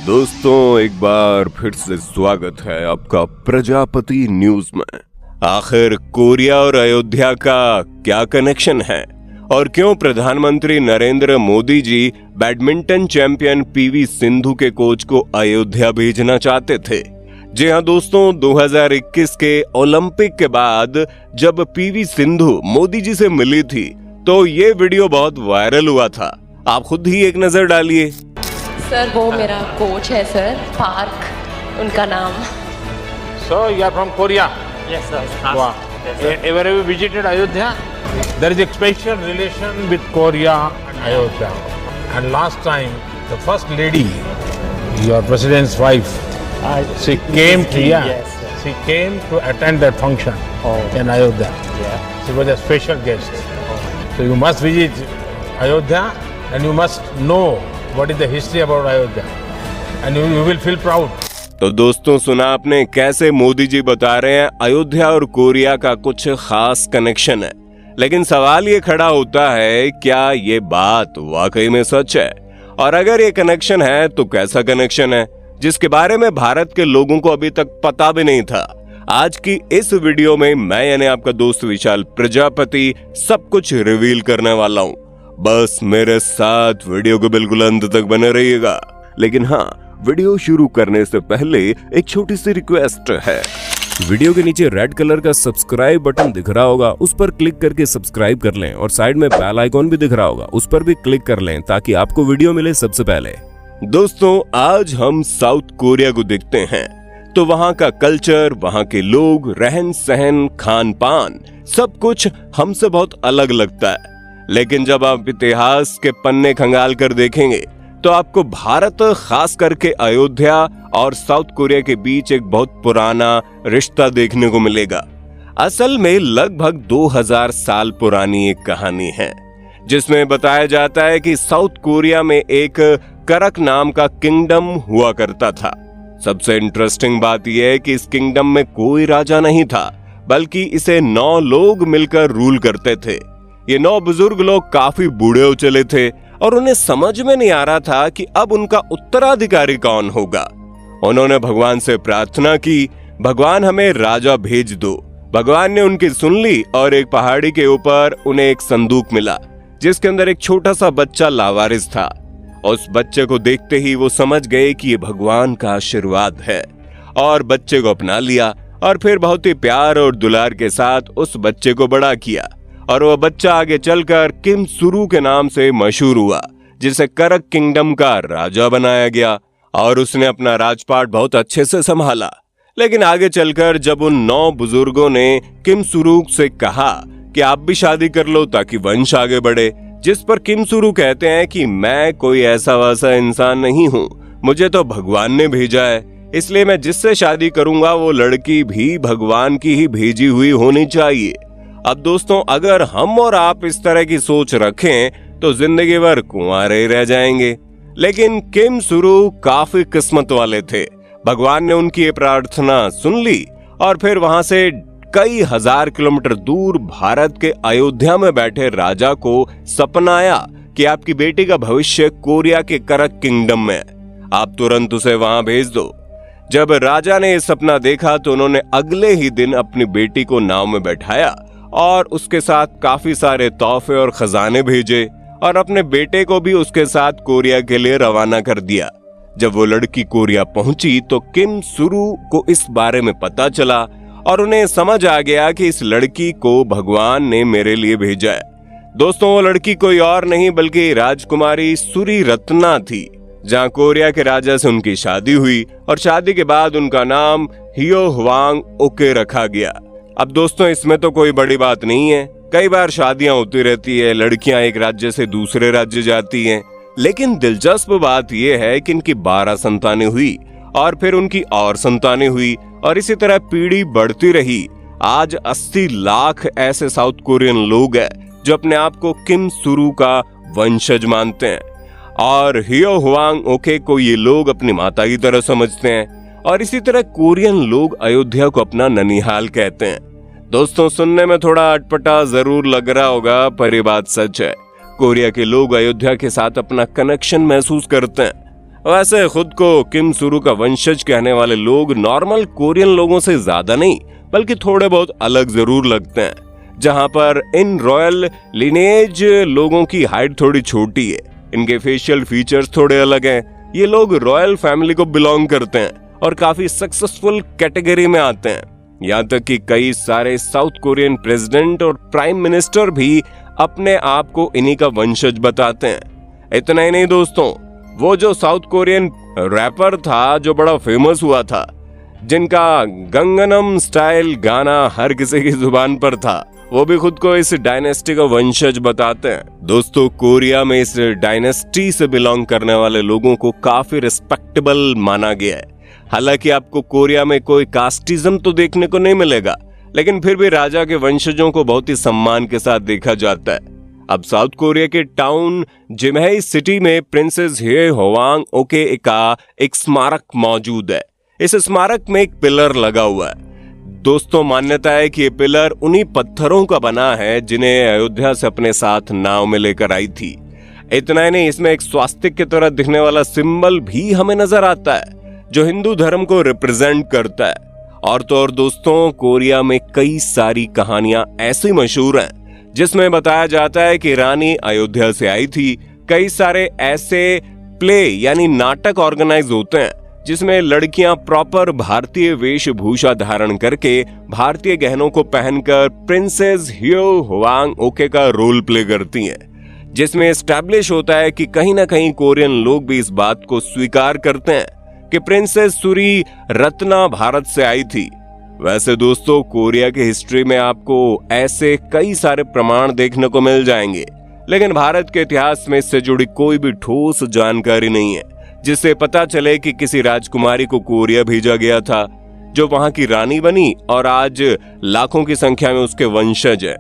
दोस्तों, एक बार फिर से स्वागत है आपका प्रजापति न्यूज में। आखिर कोरिया और अयोध्या का क्या कनेक्शन है और क्यों प्रधानमंत्री Narendra Modi ji badminton champion PV Sindhu के कोच को अयोध्या भेजना चाहते थे? जी हां दोस्तों, 2021 के ओलंपिक के बाद जब पीवी सिंधु मोदी जी से मिली थी तो ये वीडियो बहुत वायरल हुआ था। आप खुद ही एक नजर डालिए। सर वो मेरा कोच है सर, पार्क उनका नाम। So you are from Korea? Yes, sir. Wow. Yes, sir. Ever have you visited Ayodhya? There is a special relation with Korea and Ayodhya. And last time, the first lady, your president's wife, she came to Yes, sir. she came to attend that function in Ayodhya. Yeah. She was a special guest. So you must visit Ayodhya and you must know what is the history about Ayodhya. And you will feel proud. तो दोस्तों, सुना आपने कैसे मोदी जी बता रहे हैं अयोध्या और Korea का कुछ खास कनेक्शन है। लेकिन सवाल ये खड़ा होता है, क्या ये बात वाकई में सच है? और अगर ये कनेक्शन है तो कैसा कनेक्शन है जिसके बारे में भारत के लोगों को अभी तक पता भी नहीं था? आज की इस वीडियो में मैं यानी आपका दोस्त विशाल प्रजापति सब कुछ रिवील करने वाला हूँ। बस मेरे साथ वीडियो को बिल्कुल अंत तक बने रहिएगा। लेकिन हाँ, वीडियो शुरू करने से पहले एक छोटी सी रिक्वेस्ट है। वीडियो के नीचे रेड कलर का सब्सक्राइब बटन दिख रहा होगा, उस पर क्लिक करके सब्सक्राइब कर लें और साइड में बेल आइकॉन भी दिख रहा होगा, उस पर भी क्लिक कर लें ताकि आपको वीडियो मिले सबसे पहले। दोस्तों, आज हम साउथ कोरिया को देखते हैं तो वहाँ का कल्चर, वहाँ के लोग, रहन सहन, खान पान सब कुछ हमसे बहुत अलग लगता है। लेकिन जब आप इतिहास के पन्ने खंगाल कर देखेंगे तो आपको भारत, खास करके अयोध्या और साउथ कोरिया के बीच एक बहुत पुराना रिश्ता देखने को मिलेगा। असल में लगभग 2000 साल पुरानी एक कहानी है जिसमें बताया जाता है कि साउथ कोरिया में एक करक नाम का किंगडम हुआ करता था। सबसे इंटरेस्टिंग बात यह है कि इस किंगडम में कोई राजा नहीं था, बल्कि इसे 9 लोग मिलकर रूल करते थे। ये 9 बुजुर्ग लोग काफी बूढ़े हो चले थे और उन्हें समझ में नहीं आ रहा था कि अब उनका उत्तराधिकारी कौन होगा। उन्होंने भगवान से प्रार्थना की, भगवान हमें राजा भेज दो। भगवान ने उनकी सुन ली और एक पहाड़ी के ऊपर उन्हें एक संदूक मिला जिसके अंदर एक छोटा सा बच्चा लावारिस था। उस बच्चे को देखते ही वो समझ गए कि ये भगवान का आशीर्वाद है और बच्चे को अपना लिया और फिर बहुत ही प्यार और दुलार के साथ उस बच्चे को बड़ा किया और वह बच्चा आगे चलकर किम सुरु के नाम से मशहूर हुआ, जिसे करक किंगडम का राजा बनाया गया और उसने अपना राजपाट बहुत अच्छे से संभाला। लेकिन आगे चलकर जब उन 9 बुजुर्गों ने किम सुरु से कहा कि आप भी शादी कर लो ताकि वंश आगे बढ़े, जिस पर किम सुरु कहते हैं कि मैं कोई ऐसा वैसा इंसान नहीं हूँ, मुझे तो भगवान ने भेजा है, इसलिए मैं जिससे शादी करूंगा वो लड़की भी भगवान की ही भेजी हुई होनी चाहिए। अब दोस्तों, अगर हम और आप इस तरह की सोच रखें तो जिंदगी भर कुंवारे रह जाएंगे। लेकिन किम सुरु काफी किस्मत वाले थे। भगवान ने उनकी ये प्रार्थना सुन ली और फिर वहां से कई हजार किलोमीटर दूर भारत के अयोध्या में बैठे राजा को सपना आया कि आपकी बेटी का भविष्य कोरिया के करक किंगडम में है, आप तुरंत उसे वहां भेज दो। जब राजा ने यह सपना देखा तो उन्होंने अगले ही दिन अपनी बेटी को नाव में बैठाया और उसके साथ काफी सारे तोहफे और खजाने भेजे और अपने बेटे को भी उसके साथ कोरिया के लिए रवाना कर दिया। जब वो लड़की कोरिया पहुंची तो किम सुरु को इस बारे में पता चला और उन्हें समझ आ गया कि इस लड़की को भगवान ने मेरे लिए भेजा है। दोस्तों, वो लड़की कोई और नहीं बल्कि राजकुमारी सुरी रत्ना थी, जहां कोरिया के राजा से उनकी शादी हुई और शादी के बाद उनका नाम हियो हवांग ओके रखा गया। अब दोस्तों, इसमें तो कोई बड़ी बात नहीं है, कई बार शादियां होती रहती है, लड़कियां एक राज्य से दूसरे राज्य जाती हैं। लेकिन दिलचस्प बात यह है कि इनकी 12 संतानें हुई और फिर उनकी और संतानें हुई और इसी तरह पीढ़ी बढ़ती रही। आज 80 लाख ऐसे साउथ कोरियन लोग हैं जो अपने आप को किम सुरु का वंशज मानते हैं और हियो हवांग ओके को ये लोग अपनी माता की तरह समझते हैं और इसी तरह कोरियन लोग अयोध्या को अपना ननिहाल कहते हैं। दोस्तों, सुनने में थोड़ा अटपटा जरूर लग रहा होगा, पर ये बात सच है। कोरिया के लोग अयोध्या के साथ अपना कनेक्शन महसूस करते हैं। वैसे खुद को किम सुरु का वंशज कहने वाले लोग नॉर्मल कोरियन लोगों से ज्यादा नहीं बल्कि थोड़े बहुत अलग जरूर लगते हैं, जहां पर इन रॉयल लिनेज लोगों की हाइट थोड़ी छोटी है, इनके फेशियल फीचर्स थोड़े अलग हैं। ये लोग रॉयल फैमिली को बिलोंग करते हैं और काफी सक्सेसफुल कैटेगरी में आते हैं। यहाँ तक कि कई सारे साउथ कोरियन प्रेसिडेंट और प्राइम मिनिस्टर भी अपने आप को इन्हीं का वंशज बताते हैं। इतना ही नहीं दोस्तों, वो जो साउथ कोरियन रैपर था जो बड़ा फेमस हुआ था, जिनका गंगनम स्टाइल गाना हर किसी की जुबान पर था, वो भी खुद को इस डायनेस्टी का वंशज बताते हैं। दोस्तों, कोरिया में इस डायनेस्टी से बिलोंग करने वाले लोगों को काफी रिस्पेक्टेबल माना गया है। हालांकि आपको कोरिया में कोई कास्टिज्म तो देखने को नहीं मिलेगा, लेकिन फिर भी राजा के वंशजों को बहुत ही सम्मान के साथ देखा जाता है। अब साउथ कोरिया के टाउन जिमहेई सिटी में प्रिंसेस हे होवांग ओके का एक स्मारक मौजूद है। इस स्मारक में एक पिलर लगा हुआ है। दोस्तों, मान्यता है कि ये पिलर उन्हीं पत्थरों का बना है जिन्हें अयोध्या से अपने साथ नाव में लेकर आई थी। इतना ही नहीं, इसमें एक स्वास्तिक की तरह दिखने वाला सिंबल भी हमें नजर आता है जो हिंदू धर्म को रिप्रेजेंट करता है। और तो और दोस्तों, कोरिया में कई सारी कहानियां ऐसी मशहूर हैं जिसमें बताया जाता है कि रानी अयोध्या से आई थी। कई सारे ऐसे प्ले यानी नाटक ऑर्गेनाइज होते हैं जिसमें लड़कियां प्रॉपर भारतीय वेशभूषा धारण करके भारतीय गहनों को पहनकर प्रिंसेस ह्यो होवांग ओके का रोल प्ले करती हैं, जिसमें एस्टैब्लिश होता है कि कहीं ना कहीं कोरियन लोग भी इस बात को स्वीकार करते हैं कि प्रिंसेस सुरी रत्ना भारत से आई थी। वैसे दोस्तों, कोरिया की हिस्ट्री में आपको ऐसे कई सारे प्रमाण देखने को मिल जाएंगे, लेकिन भारत के इतिहास में इससे जुड़ी कोई भी ठोस जानकारी नहीं है जिससे पता चले कि किसी राजकुमारी को कोरिया भेजा गया था जो वहां की रानी बनी और आज लाखों की संख्या में उसके वंशज है।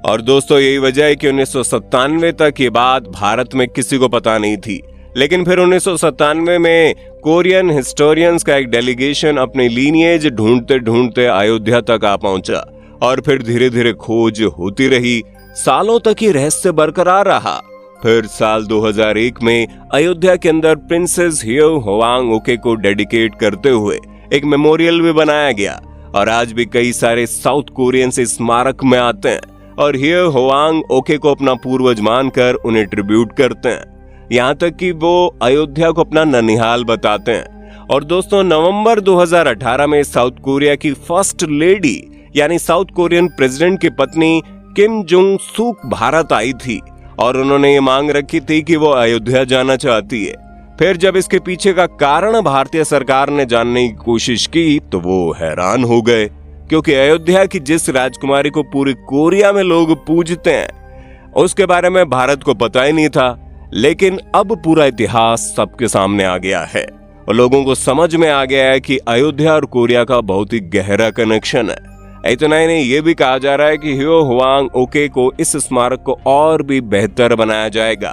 और दोस्तों, यही वजह है कि 1997 तक ये बात भारत में किसी को पता नहीं थी, लेकिन फिर 1997 में कोरियन हिस्टोरियंस का एक डेलीगेशन अपनी लीनिएज ढूंढते ढूंढते अयोध्या तक आ पहुंचा और फिर धीरे धीरे खोज होती रही। सालों तक ये रहस्य बरकरार रहा। फिर साल 2001 में अयोध्या के अंदर प्रिंसेस ह्यो होवांग ओके को डेडिकेट करते हुए एक मेमोरियल भी बनाया गया और आज भी कई सारे साउथ कोरियन से स्मारक में आते हैं और ह्यो होवांग ओके को अपना पूर्वज मानकर उन्हें ट्रिब्यूट करते हैं। यहाँ तक कि वो अयोध्या को अपना ननिहाल बताते हैं। और दोस्तों, नवंबर 2018 में साउथ कोरिया की फर्स्ट लेडी यानी साउथ कोरियन प्रेसिडेंट की पत्नी किम जोंग सूक भारत आई थी और उन्होंने ये मांग रखी थी कि वो अयोध्या जाना चाहती है। फिर जब इसके पीछे का कारण भारतीय सरकार ने जानने की कोशिश की तो वो हैरान हो गए, क्योंकि अयोध्या की जिस राजकुमारी को पूरी कोरिया में लोग पूजते हैं उसके बारे में भारत को पता ही नहीं था। लेकिन अब पूरा इतिहास सबके सामने आ गया है और लोगों को समझ में आ गया है कि अयोध्या और कोरिया का बहुत ही गहरा कनेक्शन है। इतना ही नहीं, ये भी कहा जा रहा है कि ह्यो होवांग ओके को इस स्मारक को और भी बेहतर बनाया जाएगा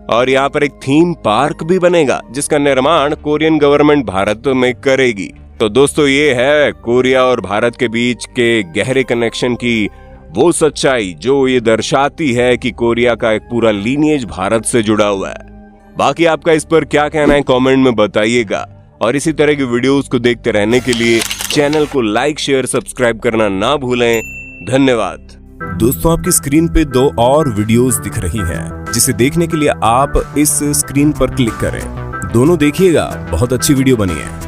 और यहाँ पर एक थीम पार्क भी बनेगा जिसका निर्माण कोरियन गवर्नमेंट भारत में करेगी। तो दोस्तों, ये है कोरिया और भारत के बीच के गहरे कनेक्शन की वो सच्चाई जो ये दर्शाती है कि कोरिया का एक पूरा लीनिएज भारत से जुड़ा हुआ है। बाकी आपका इस पर क्या कहना है कमेंट में बताइएगा और इसी तरह की वीडियोस को देखते रहने के लिए चैनल को लाइक शेयर सब्सक्राइब करना ना भूलें। धन्यवाद। दोस्तों, आपकी स्क्रीन पे 2 और वीडियोस दिख रही हैं, जिसे देखने के लिए आप इस स्क्रीन पर क्लिक करें। दोनों देखिएगा, बहुत अच्छी वीडियो बनी है।